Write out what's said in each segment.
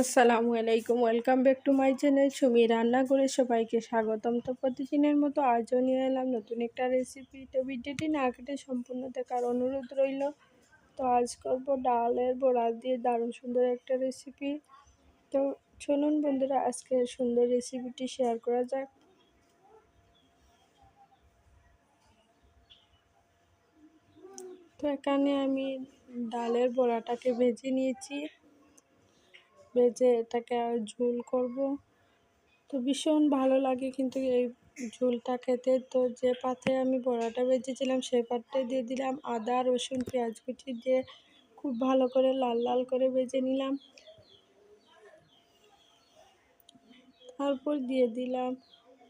আসসালামু আলাইকুম, welcome back to my channel Sumi রান্নাঘরে সবাইকে স্বাগতম। তো প্রতিদিনের মতো আজও নিয়ে এলাম নতুন একটা রেসিপি। তো ভিডিওটি না কেটে সম্পূর্ণ দেখার অনুরোধ রইল। তো আজ করব ডালের বড়া দিয়ে দারুণ সুন্দর একটা রেসিপি। তো চলুন বন্ধুরা, আজকে সুন্দর রেসিপিটি শেয়ার করা যাক। তো এখানে আমি ডালের বড়াটাকে ভেজে নিয়েছি, ভেজে এটাকে ঝোল করব। তো ভীষণ ভালো লাগে কিন্তু এই ঝোলটা খেতে। তো যে পাত্রে আমি বড়াটা ভেজেছিলাম সেই পাত্রে দিয়ে দিলাম আদা, রসুন, পেঁয়াজ কুচি দিয়ে খুব ভালো করে লাল লাল করে ভেজে নিলাম। তারপর দিয়ে দিলাম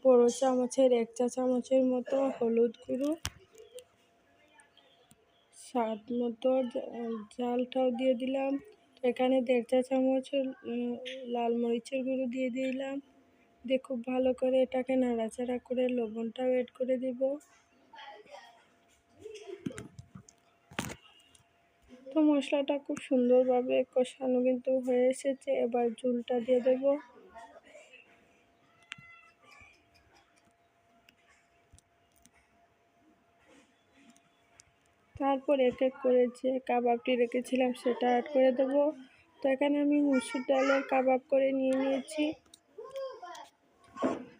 বড় চামচের 1 চা চামচের মতো হলুদ গুঁড়ো, স্বাদ মতো ঝালটাও দিয়ে দিলাম। এখানে 1.5 চা চামচ লাল মরিচের গুঁড়ো দিয়ে দিলাম। দিয়ে খুব ভালো করে এটাকে নাড়াচাড়া করে লবণটাও অ্যাড করে দেব। তো মশলাটা খুব সুন্দরভাবে কষানো কিন্তু হয়ে এসেছে। এবার ঝোলটা দিয়ে দেব। তারপর এক এক করে যে কাবাবটি রেখেছিলাম সেটা অ্যাড করে দেব। তো এখানে আমি মসুর ডালের কাবাব করে নিয়েছি।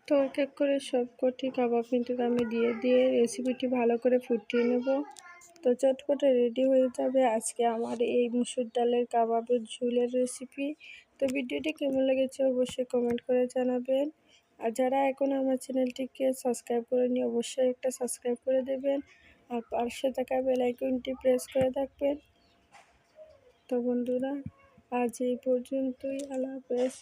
তো এক এক করে সবকটি কাবাব কিন্তু আমি দিয়ে রেসিপিটি ভালো করে ফুটিয়ে নেব। তো চটপটে রেডি হয়ে যাবে আজকে আমার এই মসুর ডালের কাবাবের ঝোলের রেসিপি। তো ভিডিওটি কেমন লেগেছে অবশ্যই কমেন্ট করে জানাবেন। আর যারা এখন আমার চ্যানেলটিকে সাবস্ক্রাইব করেনি অবশ্যই একটা সাবস্ক্রাইব করে দেবেন, আর পাশে থাকা বেল আইকনটি প্রেস করে থাকবেন। তো বন্ধুরা, আজ এই পর্যন্তই। আল্লাহ হাফেজ।